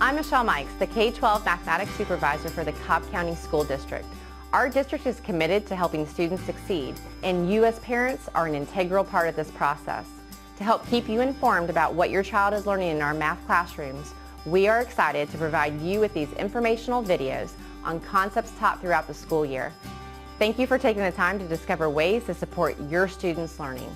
I'm Michelle Mikes, the K-12 Mathematics Supervisor for the Cobb County School District. Our district is committed to helping students succeed, and you as parents are an integral part of this process. To help keep you informed about what your child is learning in our math classrooms, we are excited to provide you with these informational videos on concepts taught throughout the school year. Thank you for taking the time to discover ways to support your students' learning.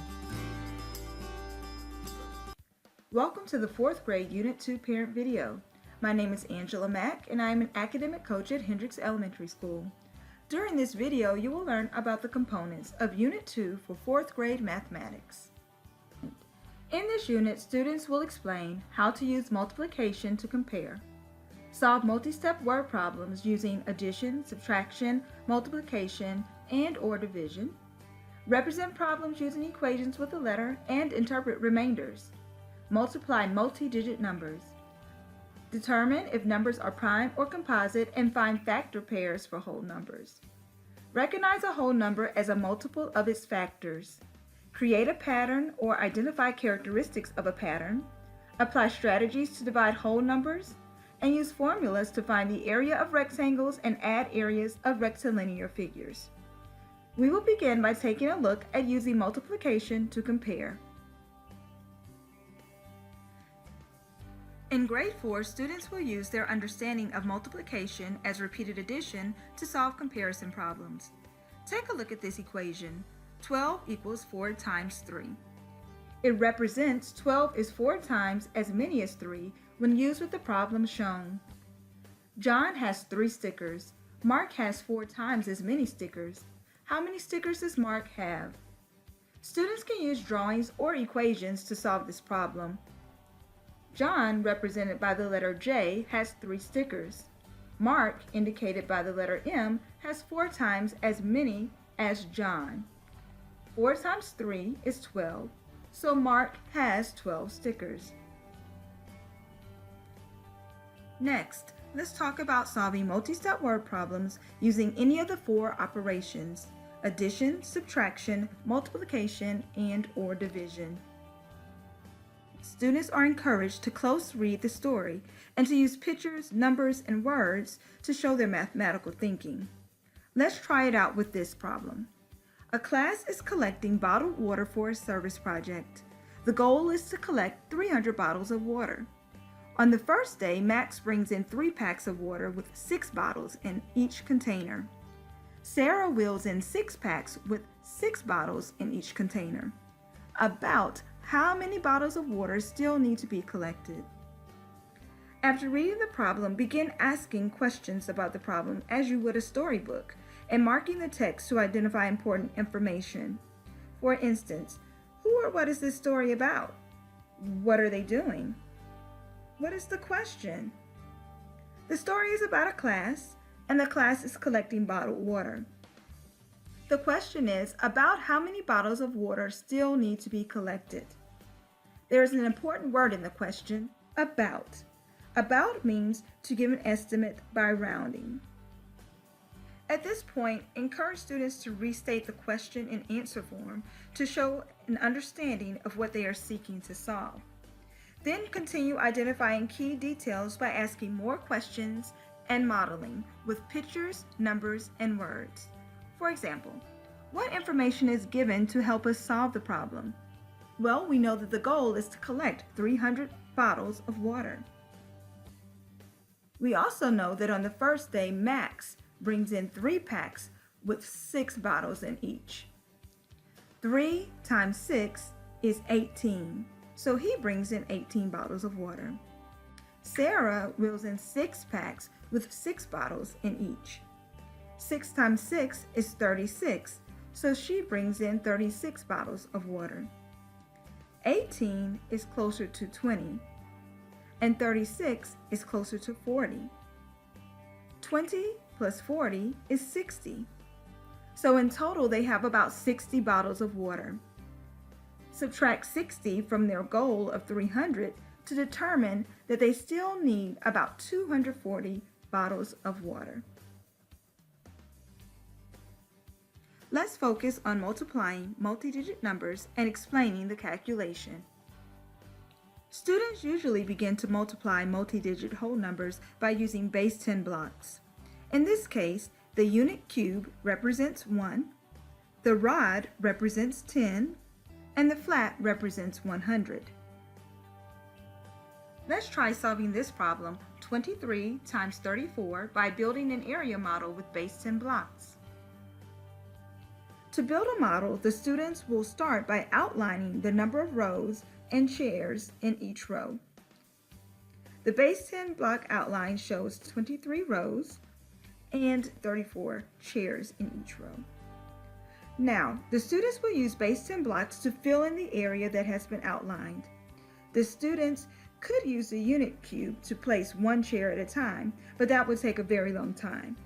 Welcome to the 4th grade Unit 2 parent video. My name is Angela Mack and I am an academic coach at Hendricks Elementary School. During this video, you will learn about the components of Unit 2 for 4th grade mathematics. In this unit, students will explain how to use multiplication to compare, solve multi-step word problems using addition, subtraction, multiplication, and/or division, represent problems using equations with a letter, and interpret remainders, multiply multi-digit numbers, determine if numbers are prime or composite, and find factor pairs for whole numbers. Recognize a whole number as a multiple of its factors. Create a pattern or identify characteristics of a pattern. Apply strategies to divide whole numbers. And use formulas to find the area of rectangles and add areas of rectilinear figures. We will begin by taking a look at using multiplication to compare. In grade 4, students will use their understanding of multiplication as repeated addition to solve comparison problems. Take a look at this equation. 12 equals 4 times 3. It represents 12 is 4 times as many as 3 when used with the problem shown. John has 3 stickers. Mark has 4 times as many stickers. How many stickers does Mark have? Students can use drawings or equations to solve this problem. John, represented by the letter J, has 3 stickers. Mark, indicated by the letter M, has 4 times as many as John. 4 times 3 is 12, so Mark has 12 stickers. Next, let's talk about solving multi-step word problems using any of the 4 operations: addition, subtraction, multiplication, and/or division. Students are encouraged to close read the story and to use pictures, numbers, and words to show their mathematical thinking. Let's try it out with this problem. A class is collecting bottled water for a service project. The goal is to collect 300 bottles of water. On the first day, Max brings in 3 packs of water with 6 bottles in each container. Sarah wheels in 6 packs with 6 bottles in each container. About how many bottles of water still need to be collected? After reading the problem, begin asking questions about the problem as you would a storybook, and marking the text to identify important information. For instance, who or what is this story about? What are they doing? What is the question? The story is about a class, and the class is collecting bottled water. The question is about how many bottles of water still need to be collected. There is an important word in the question, about. About means to give an estimate by rounding. At this point, encourage students to restate the question in answer form to show an understanding of what they are seeking to solve. Then continue identifying key details by asking more questions and modeling with pictures, numbers, and words. For example, what information is given to help us solve the problem? Well, we know that the goal is to collect 300 bottles of water. We also know that on the first day, Max brings in 3 packs with 6 bottles in each. 3 times 6 is 18, so he brings in 18 bottles of water. Sarah wheels in 6 packs with 6 bottles in each. 6 times 6 is 36, so she brings in 36 bottles of water. 18 is closer to 20, and 36 is closer to 40. 20 plus 40 is 60. So in total, they have about 60 bottles of water. Subtract 60 from their goal of 300 to determine that they still need about 240 bottles of water. Let's focus on multiplying multi-digit numbers and explaining the calculation. Students usually begin to multiply multi-digit whole numbers by using base 10 blocks. In this case, the unit cube represents 1, the rod represents 10, and the flat represents 100. Let's try solving this problem, 23 times 34, by building an area model with base 10 blocks. To build a model, the students will start by outlining the number of rows and chairs in each row. The base 10 block outline shows 23 rows and 34 chairs in each row. Now, the students will use base 10 blocks to fill in the area that has been outlined. The students could use the unit cube to place one chair at a time, but that would take a very long time.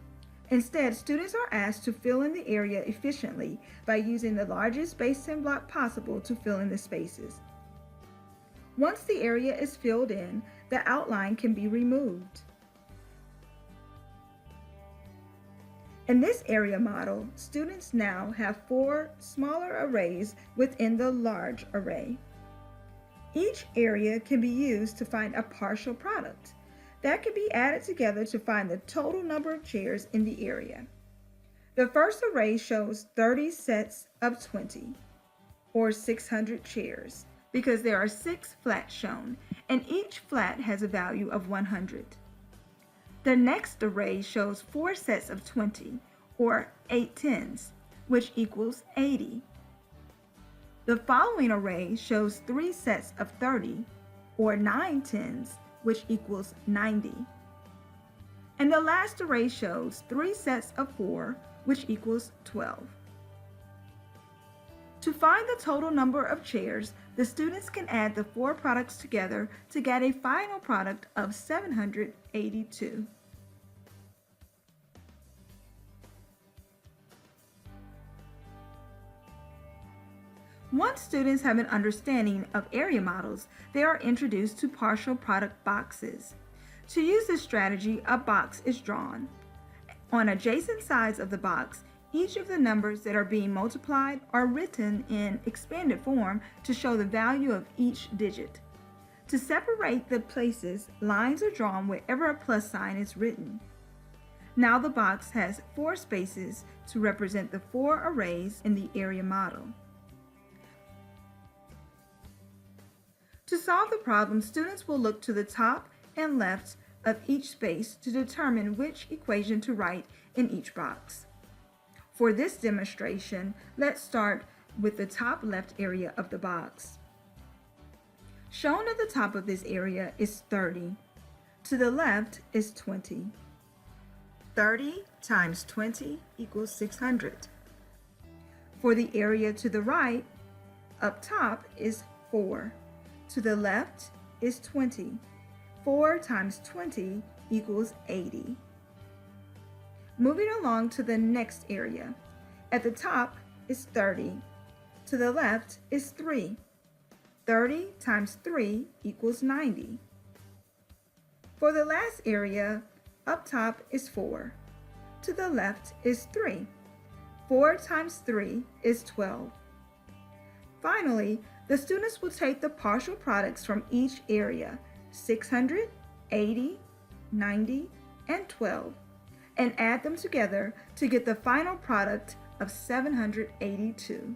Instead, students are asked to fill in the area efficiently by using the largest base 10 block possible to fill in the spaces. Once the area is filled in, the outline can be removed. In this area model, students now have 4 smaller arrays within the large array. Each area can be used to find a partial product that can be added together to find the total number of chairs in the area. The first array shows 30 sets of 20, or 600 chairs, because there are 6 flats shown, and each flat has a value of 100. The next array shows 4 sets of 20, or 8 tens, which equals 80. The following array shows 3 sets of 30, or 9 tens, which equals 90. And the last array shows 3 sets of 4, which equals 12. To find the total number of chairs, the students can add the 4 products together to get a final product of 782. Once students have an understanding of area models, they are introduced to partial product boxes. To use this strategy, a box is drawn. On adjacent sides of the box, each of the numbers that are being multiplied are written in expanded form to show the value of each digit. To separate the places, lines are drawn wherever a plus sign is written. Now the box has 4 spaces to represent the 4 arrays in the area model. To solve the problem, students will look to the top and left of each space to determine which equation to write in each box. For this demonstration, let's start with the top left area of the box. Shown at the top of this area is 30. To the left is 20. 30 times 20 equals 600. For the area to the right, up top is 4. To the left is 20. 4 times 20 equals 80. Moving along to the next area. At the top is 30. To the left is 3. 30 times 3 equals 90. For the last area, up top is 4. To the left is 3. 4 times 3 is 12. Finally, the students will take the partial products from each area, 600, 80, 90, and 12, and add them together to get the final product of 782.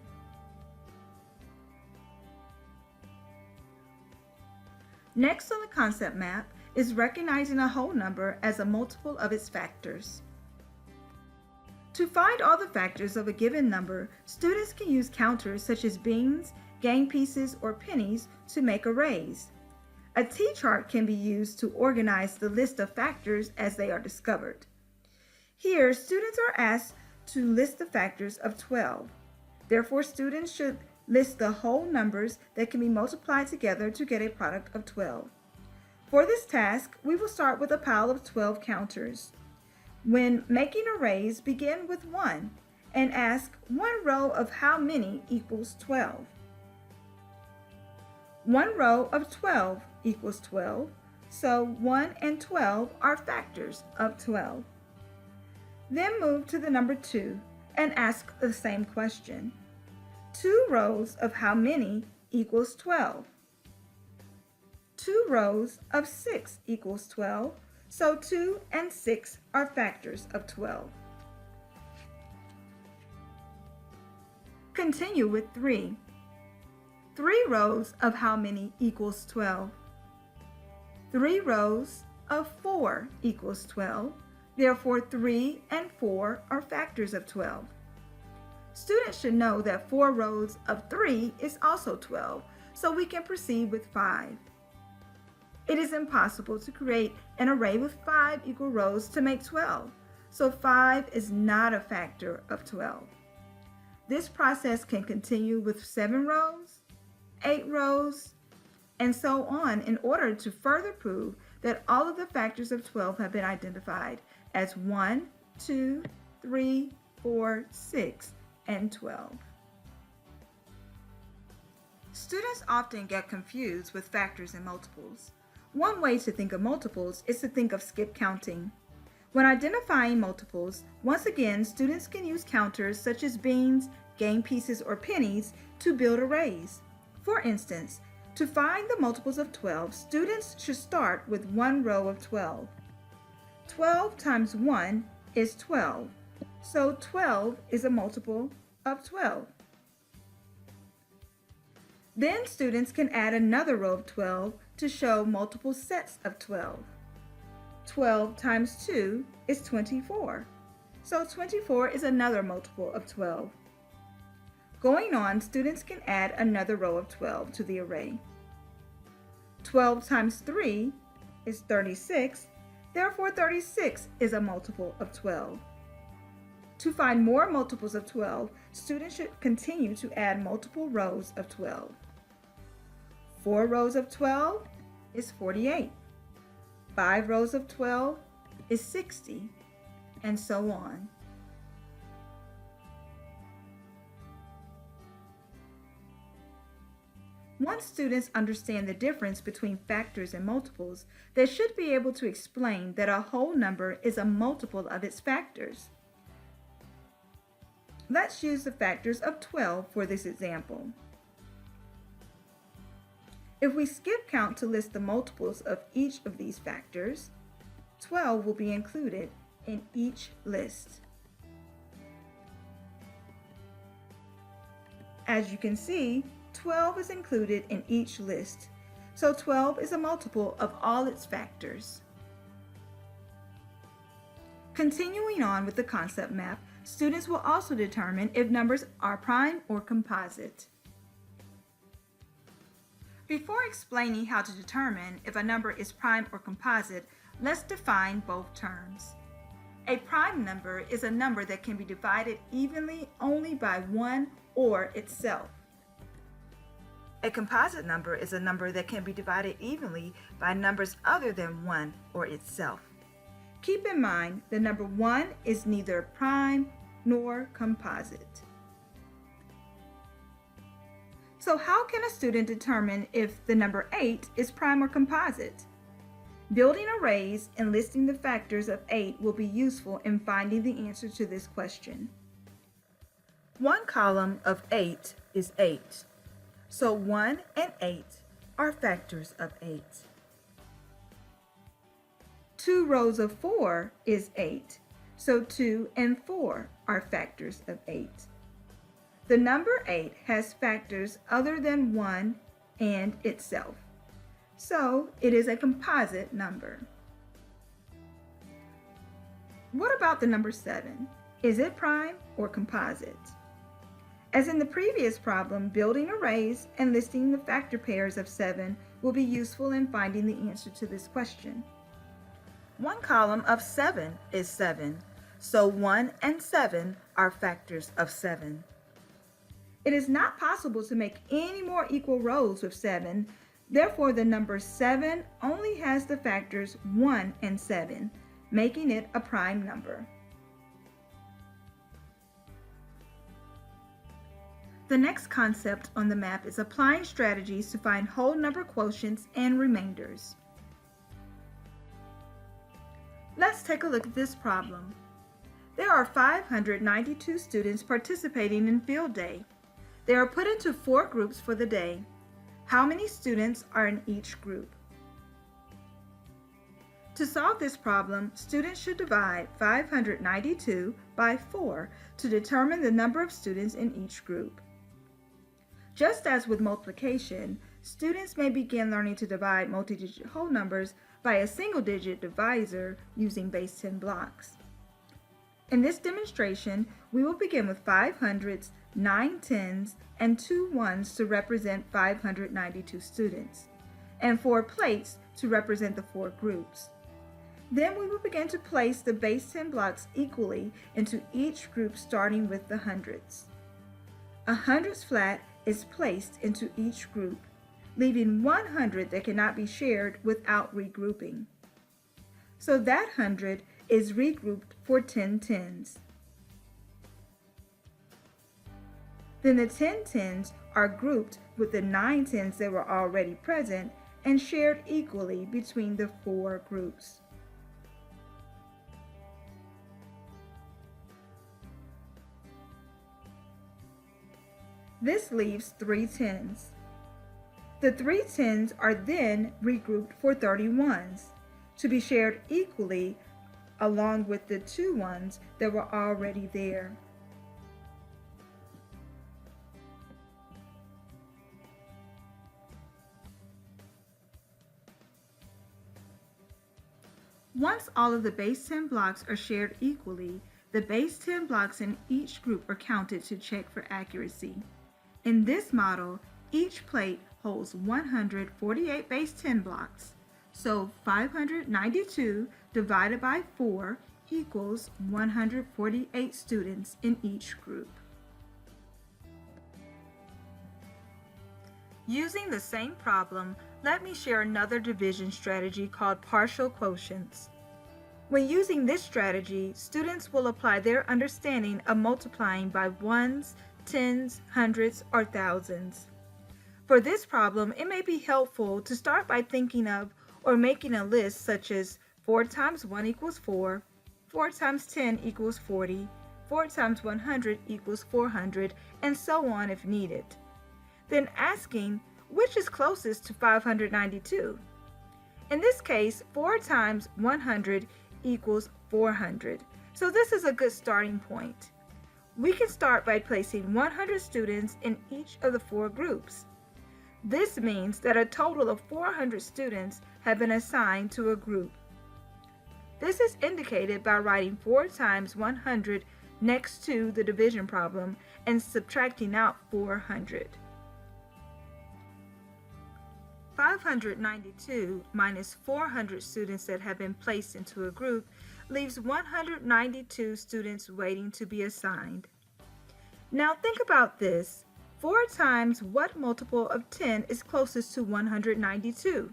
Next on the concept map is recognizing a whole number as a multiple of its factors. To find all the factors of a given number, students can use counters such as beans, gang pieces, or pennies to make arrays. A T-chart can be used to organize the list of factors as they are discovered. Here, students are asked to list the factors of 12. Therefore, students should list the whole numbers that can be multiplied together to get a product of 12. For this task, we will start with a pile of 12 counters. When making arrays, begin with 1 and ask 1 row of how many equals 12. 1 row of 12 equals 12, so 1 and 12 are factors of 12. Then move to the number 2 and ask the same question. 2 rows of how many equals 12. 2 rows of 6 equals 12, so 2 and 6 are factors of 12. Continue with 3. 3 rows of how many equals 12? 3 rows of 4 equals 12. Therefore, 3 and 4 are factors of 12. Students should know that 4 rows of 3 is also 12, so we can proceed with 5. It is impossible to create an array with 5 equal rows to make 12, so 5 is not a factor of 12. This process can continue with 7 rows, 8 rows, and so on in order to further prove that all of the factors of 12 have been identified as 1, 2, 3, 4, 6, and 12. Students often get confused with factors and multiples. One way to think of multiples is to think of skip counting. When identifying multiples, once again, students can use counters such as beans, game pieces, or pennies to build arrays. For instance, to find the multiples of 12, students should start with 1 row of 12. 12 times 1 is 12, so 12 is a multiple of 12. Then students can add another row of 12 to show multiple sets of 12. 12 times 2 is 24, so 24 is another multiple of 12. Going on, students can add another row of 12 to the array. 12 times 3 is 36, therefore 36 is a multiple of 12. To find more multiples of 12, students should continue to add multiple rows of 12. 4 rows of 12 is 48. 5 rows of 12 is 60, and so on. Once students understand the difference between factors and multiples, they should be able to explain that a whole number is a multiple of its factors. Let's use the factors of 12 for this example. If we skip count to list the multiples of each of these factors, 12 will be included in each list. As you can see, 12 is included in each list, so 12 is a multiple of all its factors. Continuing on with the concept map, students will also determine if numbers are prime or composite. Before explaining how to determine if a number is prime or composite, let's define both terms. A prime number is a number that can be divided evenly only by 1 or itself. A composite number is a number that can be divided evenly by numbers other than 1 or itself. Keep in mind the number 1 is neither prime nor composite. So how can a student determine if the number 8 is prime or composite? Building arrays and listing the factors of 8 will be useful in finding the answer to this question. One column of 8 is 8, so 1 and 8 are factors of 8. 2 rows of 4 is 8, so 2 and 4 are factors of 8. The number 8 has factors other than 1 and itself, so it is a composite number. What about the number 7? Is it prime or composite? As in the previous problem, building arrays and listing the factor pairs of 7 will be useful in finding the answer to this question. One column of 7 is 7, so 1 and 7 are factors of 7. It is not possible to make any more equal rows with 7, therefore the number 7 only has the factors 1 and 7, making it a prime number. The next concept on the map is applying strategies to find whole number quotients and remainders. Let's take a look at this problem. There are 592 students participating in field day. They are put into 4 groups for the day. How many students are in each group? To solve this problem, students should divide 592 by 4 to determine the number of students in each group. Just as with multiplication, students may begin learning to divide multi-digit whole numbers by a single-digit divisor using base 10 blocks. In this demonstration, we will begin with 5 hundreds, 9 tens, and 2 ones to represent 592 students, and 4 plates to represent the 4 groups. Then we will begin to place the base 10 blocks equally into each group, starting with the hundreds. A hundreds flat is placed into each group, leaving 100 that cannot be shared without regrouping. So that 100 is regrouped for 10 tens. Then the 10 tens are grouped with the 9 tens that were already present and shared equally between the 4 groups. This leaves 3 tens. The 3 tens are then regrouped for 31s to be shared equally along with the 2 ones that were already there. Once all of the base 10 blocks are shared equally, the base 10 blocks in each group are counted to check for accuracy. In this model, each plate holds 148 base 10 blocks, so 592 divided by 4 equals 148 students in each group. Using the same problem, let me share another division strategy called partial quotients. When using this strategy, students will apply their understanding of multiplying by ones, tens, hundreds, or thousands. For this problem, it may be helpful to start by thinking of or making a list such as 4 times 1 equals 4, 4 times 10 equals 40, 4 times 100 equals 400, and so on if needed. Then asking, which is closest to 592? In this case, 4 times 100 equals 400, so this is a good starting point. We can start by placing 100 students in each of the 4 groups. This means that a total of 400 students have been assigned to a group. This is indicated by writing 4 times 100 next to the division problem and subtracting out 400. 592 minus 400 students that have been placed into a group leaves 192 students waiting to be assigned. Now think about this. 4 times what multiple of 10 is closest to 192?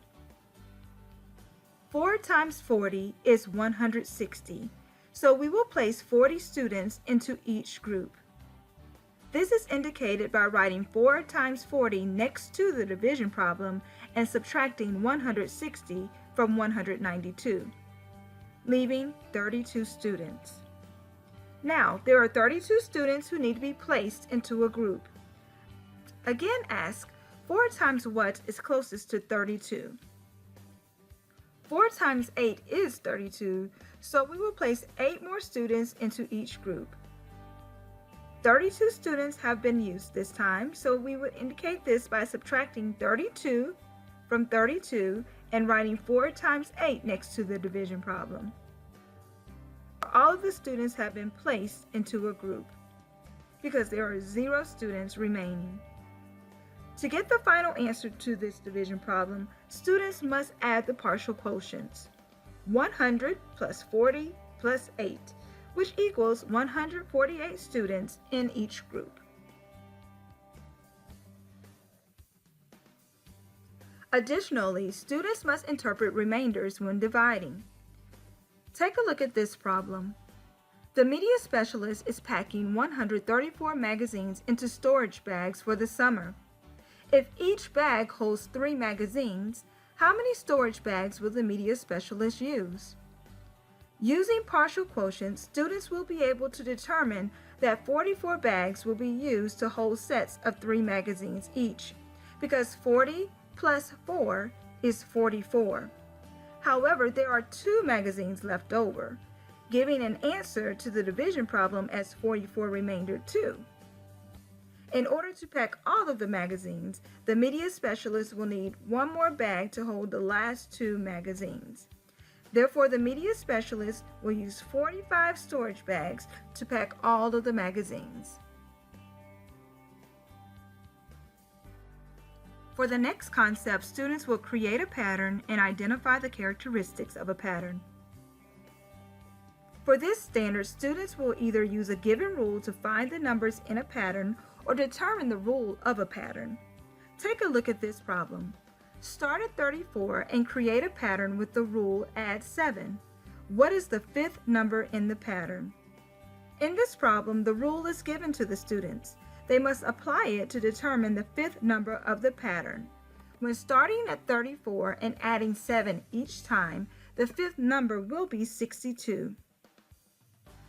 4 times 40 is 160, so we will place 40 students into each group. This is indicated by writing 4 times 40 next to the division problem and subtracting 160 from 192, leaving 32 students. Now, there are 32 students who need to be placed into a group. Again, ask, 4 times what is closest to 32? 4 times 8 is 32, so we will place 8 more students into each group. 32 students have been used this time, so we would indicate this by subtracting 32 from 32 and writing 4 times 8 next to the division problem. All of the students have been placed into a group because there are 0 students remaining. To get the final answer to this division problem, students must add the partial quotients. 100 plus 40 plus 8, which equals 148 students in each group. Additionally, students must interpret remainders when dividing. Take a look at this problem. The media specialist is packing 134 magazines into storage bags for the summer. If each bag holds 3 magazines, how many storage bags will the media specialist use? Using partial quotients, students will be able to determine that 44 bags will be used to hold sets of 3 magazines each, because 40 plus 4 is 44. However, there are 2 magazines left over, giving an answer to the division problem as 44 remainder 2. In order to pack all of the magazines, the media specialist will need 1 more bag to hold the last 2 magazines. Therefore, the media specialist will use 45 storage bags to pack all of the magazines. For the next concept, students will create a pattern and identify the characteristics of a pattern. For this standard, students will either use a given rule to find the numbers in a pattern or determine the rule of a pattern. Take a look at this problem. Start at 34 and create a pattern with the rule add 7. What is the 5th number in the pattern? In this problem, the rule is given to the students. They must apply it to determine the 5th number of the pattern. When starting at 34 and adding 7 each time, the 5th number will be 62.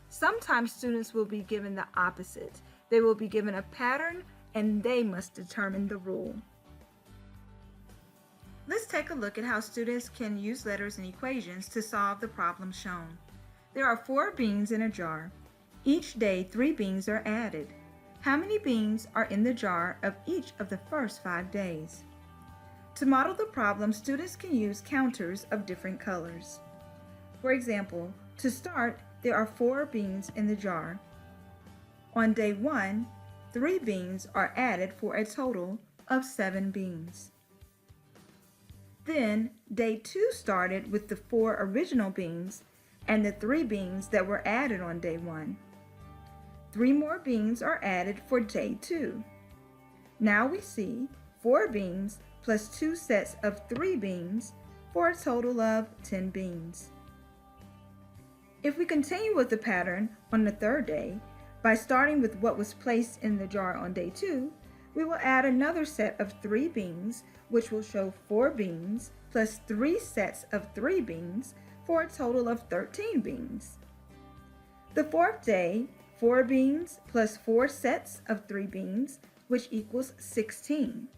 Sometimes students will be given the opposite. They will be given a pattern and they must determine the rule. Let's take a look at how students can use letters and equations to solve the problem shown. There are 4 beans in a jar. Each day, 3 beans are added. How many beans are in the jar of each of the first 5 days? To model the problem, students can use counters of different colors. For example, to start, there are 4 beans in the jar. On day 1, 3 beans are added for a total of 7 beans. Then, day 2 started with the 4 original beans and the 3 beans that were added on day 1. 3 more beans are added for day 2. Now we see 4 beans plus 2 sets of 3 beans for a total of 10 beans. If we continue with the pattern on the 3rd day, by starting with what was placed in the jar on day 2, we will add another set of 3 beans, which will show 4 beans plus 3 sets of 3 beans for a total of 13 beans. The 4th day, 4 beans plus 4 sets of 3 beans, which equals 16.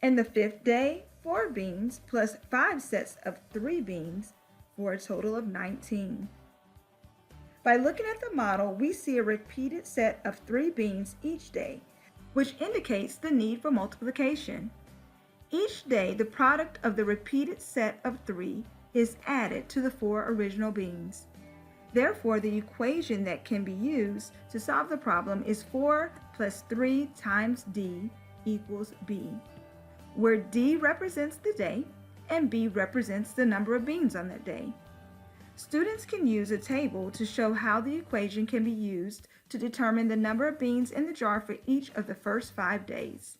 And the 5th day, 4 beans plus 5 sets of 3 beans for a total of 19. By looking at the model, we see a repeated set of 3 beans each day, which indicates the need for multiplication. Each day, the product of the repeated set of 3 is added to the 4 original beans. Therefore, the equation that can be used to solve the problem is 4 plus 3 times D equals B, where D represents the day and B represents the number of beans on that day. Students can use a table to show how the equation can be used to determine the number of beans in the jar for each of the first 5 days.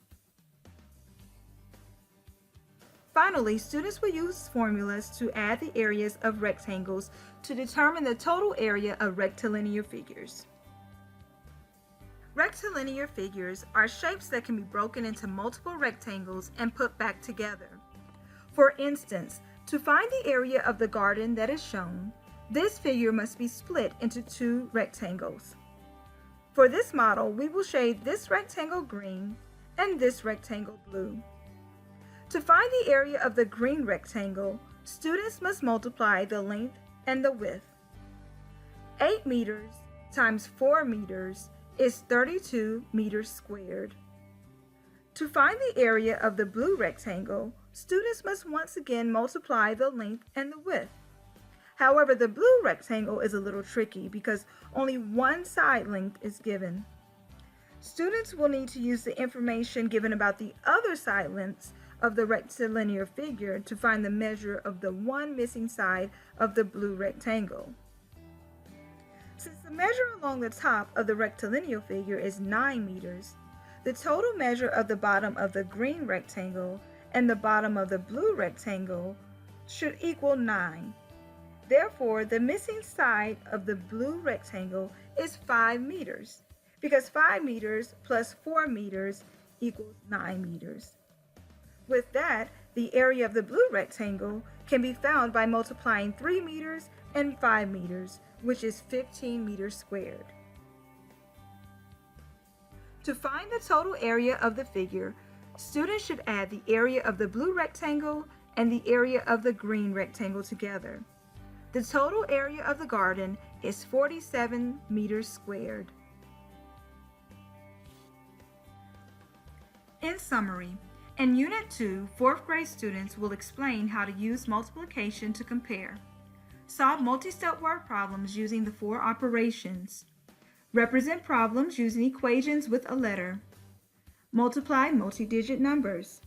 Finally, students will use formulas to add the areas of rectangles to determine the total area of rectilinear figures. Rectilinear figures are shapes that can be broken into multiple rectangles and put back together. For instance, to find the area of the garden that is shown, this figure must be split into 2 rectangles. For this model, we will shade this rectangle green and this rectangle blue. To find the area of the green rectangle, students must multiply the length and the width. 8 meters times 4 meters is 32 meters squared. To find the area of the blue rectangle, students must once again multiply the length and the width. However, the blue rectangle is a little tricky because only one side length is given. Students will need to use the information given about the other side lengths of the rectilinear figure to find the measure of the one missing side of the blue rectangle. Since the measure along the top of the rectilinear figure is 9 meters, the total measure of the bottom of the green rectangle and the bottom of the blue rectangle should equal 9. Therefore, the missing side of the blue rectangle is 5 meters, because 5 meters plus 4 meters equals 9 meters. With that, the area of the blue rectangle can be found by multiplying 3 meters and 5 meters, which is 15 meters squared. To find the total area of the figure, students should add the area of the blue rectangle and the area of the green rectangle together. The total area of the garden is 47 meters squared. In summary, in Unit 2, 4th grade students will explain how to use multiplication to compare. Solve multi-step word problems using the 4 operations. Represent problems using equations with a letter. Multiply multi-digit numbers.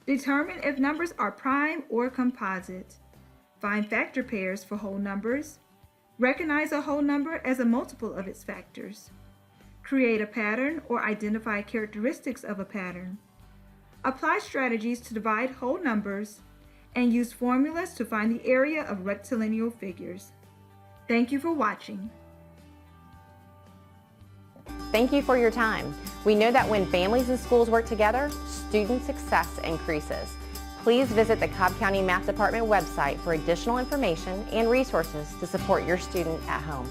Determine if numbers are prime or composite. Find factor pairs for whole numbers. Recognize a whole number as a multiple of its factors. Create a pattern or identify characteristics of a pattern. Apply strategies to divide whole numbers and use formulas to find the area of rectilinear figures. Thank you for watching. Thank you for your time. We know that when families and schools work together, student success increases. Please visit the Cobb County Math Department website for additional information and resources to support your student at home.